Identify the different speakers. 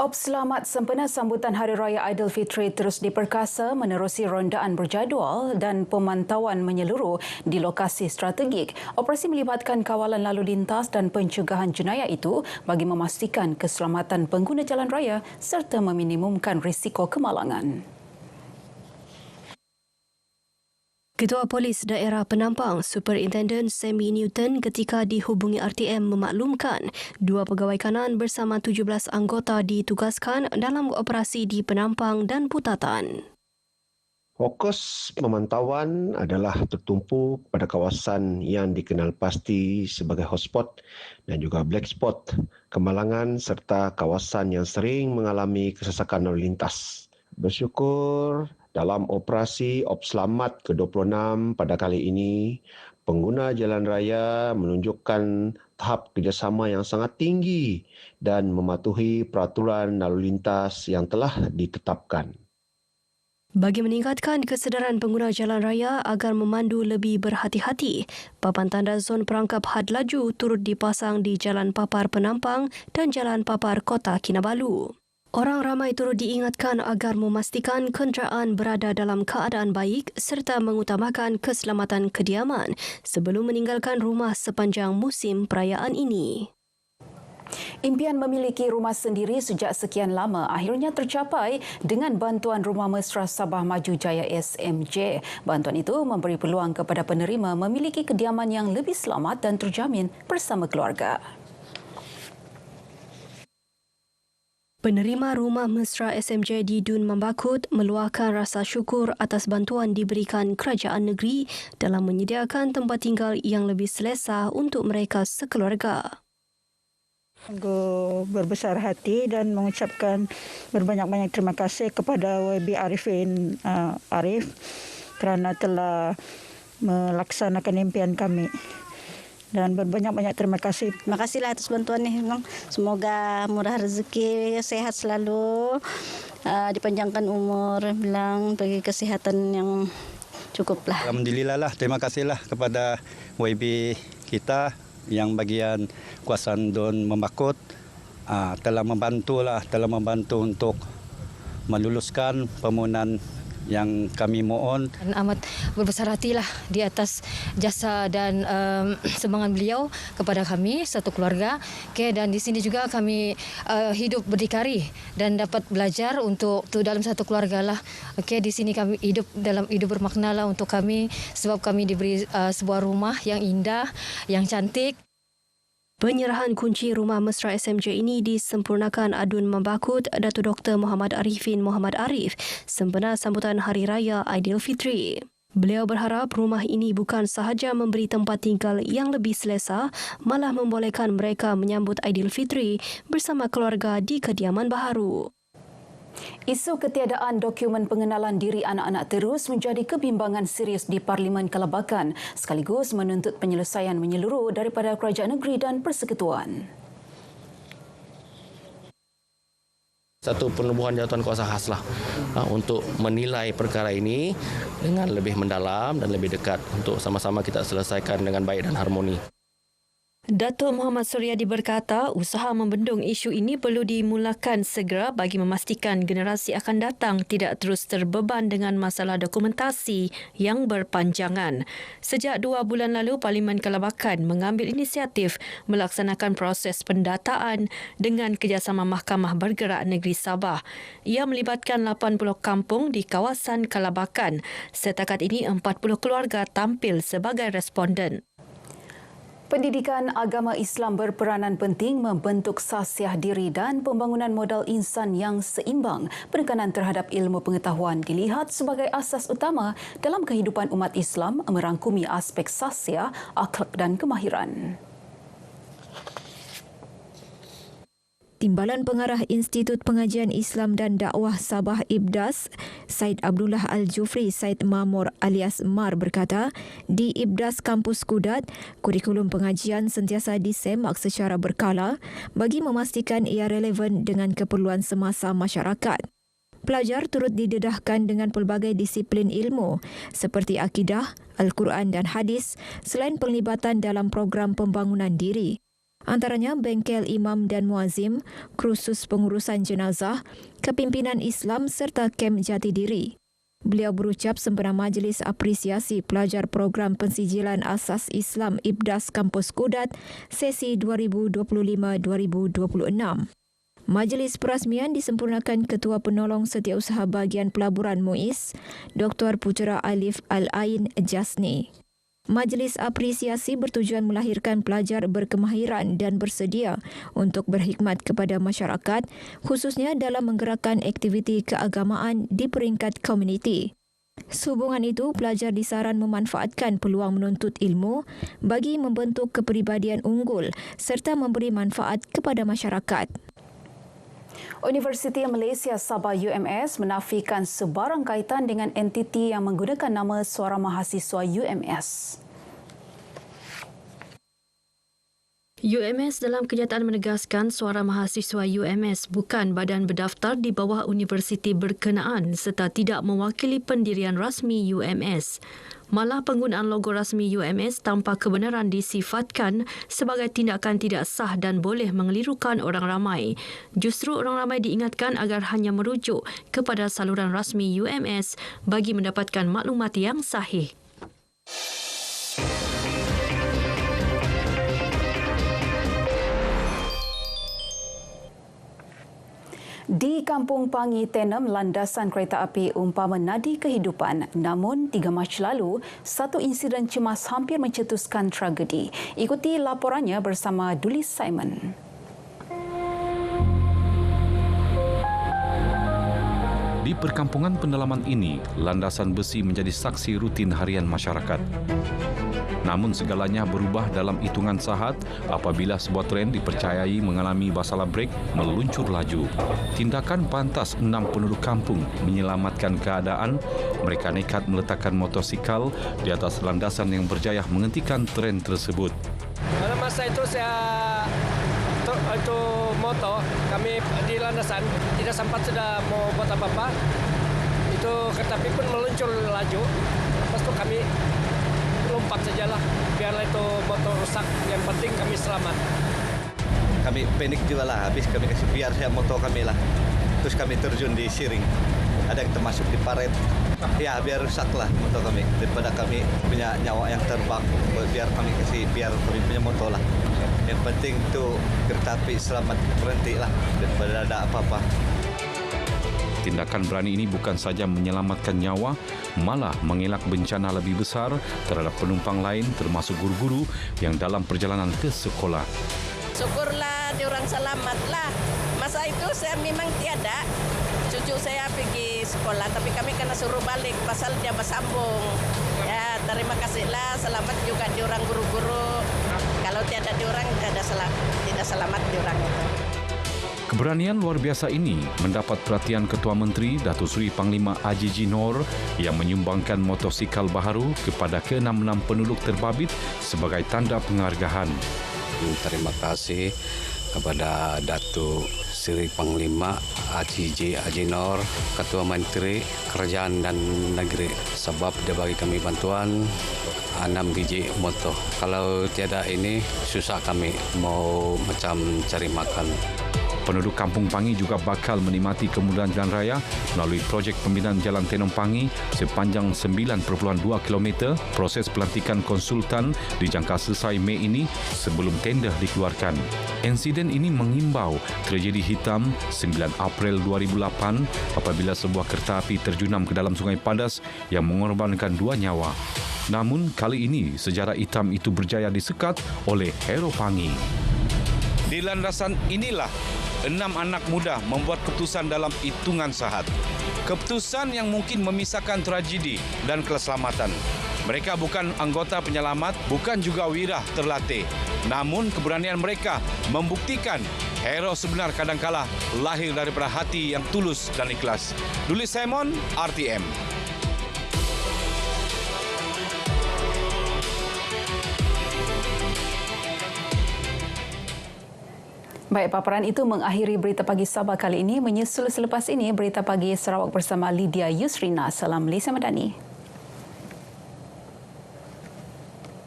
Speaker 1: Ops selamat sempena sambutan Hari Raya Aidilfitri terus diperkasa menerusi rondaan berjadual dan pemantauan menyeluruh di lokasi strategik. Operasi melibatkan kawalan lalu lintas dan pencegahan jenayah itu bagi memastikan keselamatan pengguna jalan raya serta meminimumkan risiko kemalangan.
Speaker 2: Ketua Polis Daerah Penampang, Superintendent Sammy Newton ketika dihubungi RTM memaklumkan 2 pegawai kanan bersama 17 anggota ditugaskan dalam operasi di Penampang dan Putatan.
Speaker 3: Fokus pemantauan adalah tertumpu pada kawasan yang dikenal pasti sebagai hotspot dan juga black spot, kemalangan serta kawasan yang sering mengalami kesesakan lalu lintas. Bersyukur dalam operasi Ops Selamat ke-26 pada kali ini, pengguna jalan raya menunjukkan tahap kerjasama yang sangat tinggi dan mematuhi peraturan lalu lintas yang telah ditetapkan.
Speaker 2: Bagi meningkatkan kesedaran pengguna jalan raya agar memandu lebih berhati-hati, papan tanda zon perangkap had laju turut dipasang di Jalan Papar Penampang dan Jalan Papar Kota Kinabalu. Orang ramai turut diingatkan agar memastikan kenderaan berada dalam keadaan baik serta mengutamakan keselamatan kediaman sebelum meninggalkan rumah sepanjang musim perayaan ini.
Speaker 1: Impian memiliki rumah sendiri sejak sekian lama akhirnya tercapai dengan bantuan Rumah Mesra Sabah Maju Jaya SMJ. Bantuan itu memberi peluang kepada penerima memiliki kediaman yang lebih selamat dan terjamin bersama keluarga.
Speaker 2: Penerima Rumah Mesra SMJ di Dun Membakut meluahkan rasa syukur atas bantuan diberikan kerajaan negeri dalam menyediakan tempat tinggal yang lebih selesa untuk mereka sekeluarga.
Speaker 4: Sungguh berbesar hati dan mengucapkan berbanyak-banyak terima kasih kepada YB Arifin Arif kerana telah melaksanakan impian kami. Dan berbanyak-banyak terima kasih.
Speaker 5: Terima kasihlah atas bantuan ni. Semoga murah rezeki, sehat selalu, dipanjangkan umur, bilang bagi kesihatan yang cukuplah.
Speaker 6: Alhamdulillah lah, terima kasihlah kepada YB kita yang bagian Kuasaan Dun Membakut telah membantu untuk meluluskan permohonan yang kami mohon.
Speaker 7: Amat berbesar hatilah di atas jasa dan semangat beliau kepada kami satu keluarga. Dan di sini juga kami hidup berdikari dan dapat belajar untuk dalam satu keluarga lah. Di sini kami hidup bermakna lah untuk kami sebab kami diberi sebuah rumah yang indah, yang cantik.
Speaker 2: Penyerahan kunci Rumah Mesra SMJ ini disempurnakan Adun Membakut Datuk Dr. Muhammad Arifin Muhammad Arif sempena sambutan Hari Raya Aidilfitri. Beliau berharap rumah ini bukan sahaja memberi tempat tinggal yang lebih selesa, malah membolehkan mereka menyambut Aidilfitri bersama keluarga di kediaman baharu.
Speaker 1: Isu ketiadaan dokumen pengenalan diri anak-anak terus menjadi kebimbangan serius di Parlimen Kelabakan sekaligus menuntut penyelesaian menyeluruh daripada kerajaan negeri dan persekutuan.
Speaker 8: Satu penubuhan jawatan kuasa khaslah untuk menilai perkara ini dengan lebih mendalam dan lebih dekat untuk sama-sama kita selesaikan dengan baik dan harmoni.
Speaker 2: Datuk Muhammad Suryadi berkata, usaha membendung isu ini perlu dimulakan segera bagi memastikan generasi akan datang tidak terus terbeban dengan masalah dokumentasi yang berpanjangan. Sejak 2 bulan lalu, Parlimen Kelabakan mengambil inisiatif melaksanakan proses pendataan dengan kerjasama Mahkamah Bergerak Negeri Sabah. Ia melibatkan 80 kampung di kawasan Kelabakan. Setakat ini 40 keluarga tampil sebagai responden.
Speaker 1: Pendidikan agama Islam berperanan penting membentuk sasiah diri dan pembangunan modal insan yang seimbang. Penekanan terhadap ilmu pengetahuan dilihat sebagai asas utama dalam kehidupan umat Islam merangkumi aspek sasiah, akhlak dan kemahiran.
Speaker 9: Timbalan Pengarah Institut Pengajian Islam dan Dakwah Sabah IBDAS, Said Abdullah Al-Jufri Said Mamur alias Mar berkata, di IBDAS Kampus Kudat, kurikulum pengajian sentiasa disemak secara berkala bagi memastikan ia relevan dengan keperluan semasa masyarakat. Pelajar turut didedahkan dengan pelbagai disiplin ilmu seperti akidah, Al-Quran dan hadis selain penglibatan dalam program pembangunan diri. Antaranya bengkel imam dan muazzim, kursus pengurusan jenazah, kepimpinan Islam serta kem jati diri. Beliau berucap sempena Majlis Apresiasi Pelajar Program Pensijilan Asas Islam IBDAS Kampus Kudat sesi 2025-2026. Majlis perasmian disempurnakan Ketua Penolong Setiausaha Bahagian Pelaburan MUIS, Dr. Pujara Alif Al-Ain Jasni. Majlis apresiasi bertujuan melahirkan pelajar berkemahiran dan bersedia untuk berkhidmat kepada masyarakat, khususnya dalam menggerakkan aktiviti keagamaan di peringkat komuniti. Sehubungan itu, pelajar disaran memanfaatkan peluang menuntut ilmu bagi membentuk kepribadian unggul serta memberi manfaat kepada masyarakat.
Speaker 1: Universiti Malaysia Sabah UMS menafikan sebarang kaitan dengan entiti yang menggunakan nama Suara Mahasiswa UMS.
Speaker 2: UMS dalam kenyataan menegaskan Suara Mahasiswa UMS bukan badan berdaftar di bawah universiti berkenaan serta tidak mewakili pendirian rasmi UMS. Malah penggunaan logo rasmi UMS tanpa kebenaran disifatkan sebagai tindakan tidak sah dan boleh mengelirukan orang ramai. Justru orang ramai diingatkan agar hanya merujuk kepada saluran rasmi UMS bagi mendapatkan maklumat yang sahih.
Speaker 1: Di Kampung Pangi, Tenem, landasan kereta api umpama nadi kehidupan. Namun 3 Mac lalu, satu insiden cemas hampir mencetuskan tragedi. Ikuti laporannya bersama Dulis Simon.
Speaker 10: Di perkampungan pendalaman ini, landasan besi menjadi saksi rutin harian masyarakat. Namun segalanya berubah dalam hitungan saat apabila sebuah tren dipercayai mengalami masalah brek meluncur laju. Tindakan pantas 6 penduduk kampung menyelamatkan keadaan. Mereka nekat meletakkan motosikal di atas landasan yang berjaya menghentikan tren tersebut.
Speaker 11: Pada masa itu itu motor kami di landasan tidak sempat sudah mau buat apa-apa. Itu kereta api pun meluncur laju. Lepas itu kami lompat sajalah, biarlah itu motor rusak, yang penting kami selamat.
Speaker 12: Kami panik juga lah, habis kami kasih biar saya motor kami lah. Terus kami terjun di siring, ada yang termasuk di paret. Ya biar rusak lah motor kami, daripada kami punya nyawa yang terbang, biar kami kasih biar kami punya motor lah. Yang penting itu kereta api selamat berhenti lah, daripada ada apa-apa.
Speaker 10: Tindakan berani ini bukan saja menyelamatkan nyawa, malah mengelak bencana lebih besar terhadap penumpang lain termasuk guru-guru yang dalam perjalanan ke sekolah.
Speaker 13: Syukurlah diorang selamat lah. Masa itu saya memang tiada. Cucu saya pergi sekolah tapi kami kena suruh balik pasal dia bersambung. Ya, terima kasihlah, selamat juga diorang guru-guru. Kalau tiada diorang tidak selamat diorang itu.
Speaker 10: Keberanian luar biasa ini mendapat perhatian Ketua Menteri Datuk Seri Panglima Haji Nor yang menyumbangkan motosikal baharu kepada ke-66 penduduk terbabit sebagai tanda penghargaan.
Speaker 14: Terima kasih kepada Datuk Seri Panglima Haji Nor, Ketua Menteri Kerajaan dan Negeri, sebab dia bagi kami bantuan 6 biji motor. Kalau tiada ini susah kami mau macam cari makan.
Speaker 10: Penduduk Kampung Pangi juga bakal menikmati kemudahan jalan raya melalui projek pembinaan Jalan Tenom Pangi sepanjang 9.2 km. Proses pelantikan konsultan dijangka selesai Mei ini sebelum tender dikeluarkan. Insiden ini mengimbau tragedi hitam 9 April 2008 apabila sebuah kereta api terjunam ke dalam Sungai Padas yang mengorbankan 2 nyawa. Namun kali ini sejarah hitam itu berjaya disekat oleh hero Pangi.
Speaker 15: Di landasan inilah 6 anak muda membuat keputusan dalam hitungan saat. Keputusan yang mungkin memisahkan tragedi dan keselamatan. Mereka bukan anggota penyelamat, bukan juga wirah terlatih. Namun keberanian mereka membuktikan hero sebenar kadangkala lahir daripada hati yang tulus dan ikhlas. Dulis Simon, RTM.
Speaker 1: Baik, paparan itu mengakhiri Berita Pagi Sabah kali ini. Menyusul selepas ini Berita Pagi Sarawak bersama Lydia Yusrina. Salam Malaysia Madani.